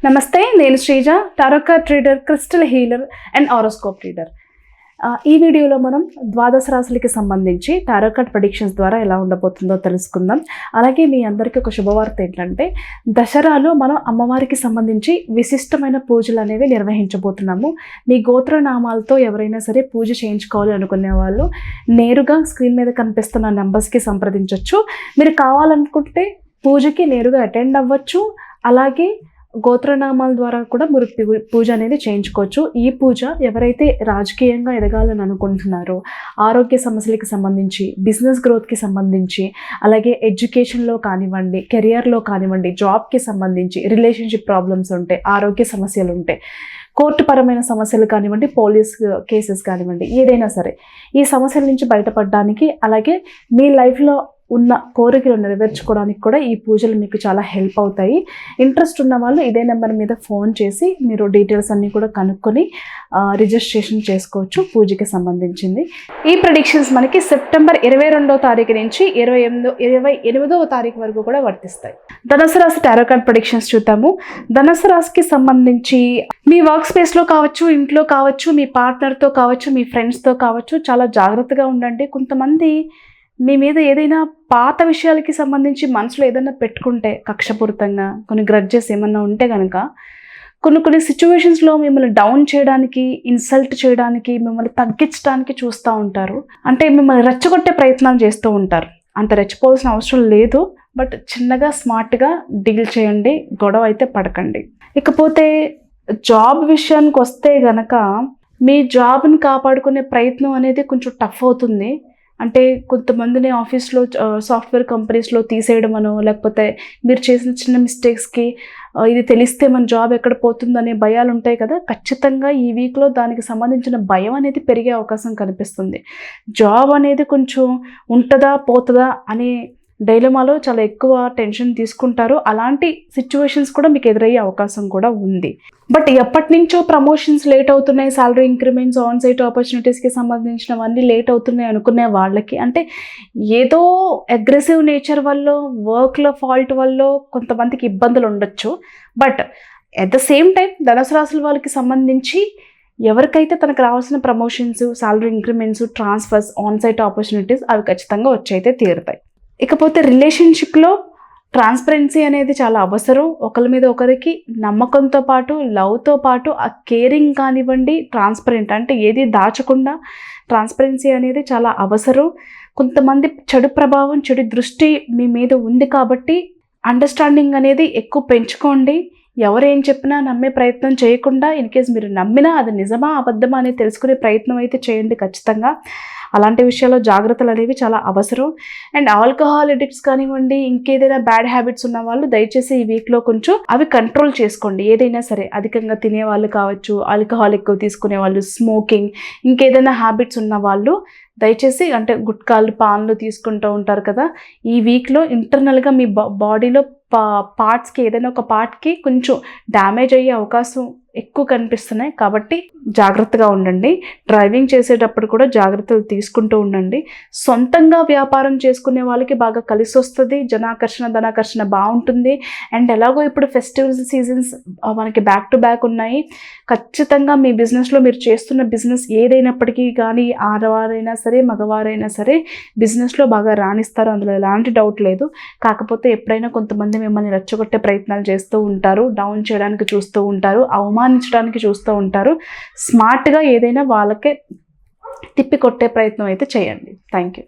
నమస్తే, నేను Sreeja, tarot card reader, crystal healer and horoscope reader. ఈ వీడియోలో మనం ద్వాదశ రాశులకి సంబంధించి టారో కార్డ్ ప్రెడిక్షన్స్ ద్వారా ఎలా ఉండబోతుందో తెలుసుకుందాం. అలాగే మీ అందరికీ ఒక శుభవార్త ఏంటంటే, దసరాలో మనం అమ్మవారికి సంబంధించి విశిష్టమైన పూజలు అనేవి నిర్వహించబోతున్నాము. మీ గోత్రనామాలతో ఎవరైనా సరే పూజ చేయించుకోవాలి అనుకునే వాళ్ళు నేరుగా స్క్రీన్ మీద కనిపిస్తున్న నెంబర్స్కి సంప్రదించవచ్చు. మీరు కావాలనుకుంటే పూజకి నేరుగా అటెండ్ అవ్వచ్చు. అలాగే గోత్రనామాల ద్వారా కూడా మీరు పూజ అనేది చేయించుకోవచ్చు. ఈ పూజ ఎవరైతే రాజకీయంగా ఎదగాలని అనుకుంటున్నారో, ఆరోగ్య సమస్యలకి సంబంధించి, బిజినెస్ గ్రోత్కి సంబంధించి, అలాగే ఎడ్యుకేషన్లో కానివ్వండి, కెరియర్లో కానివ్వండి, జాబ్కి సంబంధించి, రిలేషన్షిప్ ప్రాబ్లమ్స్ ఉంటే, ఆరోగ్య సమస్యలు ఉంటే, కోర్టు పరమైన సమస్యలు కానివ్వండి, పోలీస్ కేసెస్ కానివ్వండి, ఏదైనా సరే ఈ సమస్యల నుంచి బయటపడడానికి, అలాగే మీ లైఫ్లో ఉన్న కోరికలు నెరవేర్చుకోవడానికి కూడా ఈ పూజలు మీకు చాలా హెల్ప్ అవుతాయి. ఇంట్రెస్ట్ ఉన్న వాళ్ళు ఇదే నెంబర్ మీద ఫోన్ చేసి మీరు డీటెయిల్స్ అన్నీ కూడా కనుక్కొని రిజిస్ట్రేషన్ చేసుకోవచ్చు పూజకి సంబంధించింది. ఈ ప్రెడిక్షన్స్ మనకి సెప్టెంబర్ 22వ తారీఖు నుంచి 28వ తారీఖు వరకు కూడా వర్తిస్తాయి. ధనుసు రాశి టారో కార్డ్ ప్రెడిక్షన్స్ చూద్దాము. ధనుసు రాశికి సంబంధించి మీ వర్క్ స్పేస్లో కావచ్చు, ఇంట్లో కావచ్చు, మీ పార్ట్నర్తో కావచ్చు, మీ ఫ్రెండ్స్తో కావచ్చు, చాలా జాగ్రత్తగా ఉండండి. కొంతమంది మీ మీద ఏదైనా పాత విషయాలకి సంబంధించి మనసులో ఏదైనా పెట్టుకుంటే, కక్షపూరితంగా కొన్ని గ్రడ్జెస్ ఏమన్నా ఉంటే కనుక కొన్ని సిచ్యువేషన్స్లో మిమ్మల్ని డౌన్ చేయడానికి, ఇన్సల్ట్ చేయడానికి, మిమ్మల్ని తగ్గించడానికి చూస్తూ ఉంటారు. అంటే మిమ్మల్ని రెచ్చగొట్టే ప్రయత్నాలు చేస్తూ ఉంటారు. అంత రెచ్చిపోవాల్సిన అవసరం లేదు. బట్ చిన్నగా స్మార్ట్గా డీల్ చేయండి, గొడవ అయితే పడకండి. ఇకపోతే జాబ్ విషయానికి వస్తే గనక మీ జాబ్ని కాపాడుకునే ప్రయత్నం అనేది కొంచెం టఫ్ అవుతుంది. అంటే కొంతమందిని ఆఫీస్లో సాఫ్ట్వేర్ కంపెనీస్లో తీసేయడమనో, లేకపోతే మీరు చేసిన చిన్న మిస్టేక్స్కి ఇది తెలిస్తే మన జాబ్ ఎక్కడ పోతుందనే భయాలు ఉంటాయి కదా. ఖచ్చితంగా ఈ వీక్లో దానికి సంబంధించిన భయం అనేది పెరిగే అవకాశం కనిపిస్తుంది. జాబ్ అనేది కొంచెం ఉంటుందా పోతుందా అనే డైలమాలో చాలా ఎక్కువ టెన్షన్ తీసుకుంటారు. అలాంటి సిచ్యువేషన్స్ కూడా మీకు ఎదురయ్యే అవకాశం కూడా ఉంది. బట్ ఎప్పటి నుంచో ప్రమోషన్స్ లేట్ అవుతున్నాయి, సాలరీ ఇంక్రిమెంట్స్, ఆన్ సైట్ ఆపర్చునిటీస్కి సంబంధించినవన్నీ లేట్ అవుతున్నాయి అనుకునే వాళ్ళకి, అంటే ఏదో అగ్రెసివ్ నేచర్ వల్ల, వర్క్లో ఫాల్ట్ వల్ల కొంతమందికి ఇబ్బందులు ఉండొచ్చు. But at the same time ధనుసు రాశుల వాళ్ళకి సంబంధించి ఎవరికైతే తనకు రావాల్సిన promotions, salary increments, transfers, on site opportunities అవి ఖచ్చితంగా వచ్చైతే తీరుతాయి. ఇకపోతే రిలేషన్షిప్లో ట్రాన్స్పరెన్సీ అనేది చాలా అవసరం. ఒకరి మీద ఒకరికి నమ్మకంతో పాటు, లవ్తో పాటు ఆ కేరింగ్ కానివ్వండి, ట్రాన్స్పరెంట్ అంటే ఏది దాచకుండా ట్రాన్స్పరెన్సీ అనేది చాలా అవసరం. కొంతమంది చెడు ప్రభావం, చెడు దృష్టి మీ మీద ఉంది కాబట్టి అండర్స్టాండింగ్ అనేది ఎక్కువ పెంచుకోండి. ఎవరేం చెప్పినా నమ్మే ప్రయత్నం చేయకుండా, ఇన్ కేస్ మీరు నమ్మినా అది నిజమా అబద్ధమా అనేది తెలుసుకునే ప్రయత్నం అయితే చేయండి ఖచ్చితంగా. అలాంటి విషయాల్లో జాగ్రత్తలు అనేవి చాలా అవసరం. అండ్ ఆల్కహాల్ అడిక్ట్స్ కానివ్వండి, ఇంకేదైనా బ్యాడ్ హ్యాబిట్స్ ఉన్న వాళ్ళు దయచేసి ఈ వీక్లో కొంచెం అవి కంట్రోల్ చేసుకోండి. ఏదైనా సరే అధికంగా తినేవాళ్ళు కావచ్చు, ఆల్కహాల్ ఎక్కువ తీసుకునే వాళ్ళు, స్మోకింగ్, ఇంకేదైనా హ్యాబిట్స్ ఉన్న వాళ్ళు దయచేసి, అంటే గుట్కాలు, పాన్లు తీసుకుంటూ ఉంటారు కదా, ఈ వీక్లో ఇంటర్నల్గా మీ బాడీలో పార్ట్స్కి, ఏదైనా ఒక పార్ట్కి కొంచెం డ్యామేజ్ అయ్యే అవకాశం ఎక్కువ కనిపిస్తున్నాయి. కాబట్టి జాగ్రత్తగా ఉండండి. డ్రైవింగ్ చేసేటప్పుడు కూడా జాగ్రత్తలు తీసుకుంటూ ఉండండి. సొంతంగా వ్యాపారం చేసుకునే వాళ్ళకి బాగా కలిసి వస్తుంది. జనాకర్షణ, ధనాకర్షణ బాగుంటుంది. అండ్ ఎలాగో ఇప్పుడు ఫెస్టివల్ సీజన్స్ మనకి బ్యాక్ టు బ్యాక్ ఉన్నాయి. ఖచ్చితంగా మీ బిజినెస్లో, మీరు చేస్తున్న బిజినెస్ ఏదైనప్పటికీ కానీ, ఆడవారైనా సరే మగవారైనా సరే బిజినెస్లో బాగా రాణిస్తారు. అందులో ఎలాంటి డౌట్ లేదు. కాకపోతే ఎప్పుడైనా కొంతమంది మిమ్మల్ని రెచ్చగొట్టే ప్రయత్నాలు చేస్తూ ఉంటారు, డౌన్ చేయడానికి చూస్తూ ఉంటారు, అవమానించడానికి చూస్తూ ఉంటారు. స్మార్ట్గా ఏదైనా వాళ్ళకే తిప్పి కొట్టే ప్రయత్నం అయితే చేయండి. Thank you.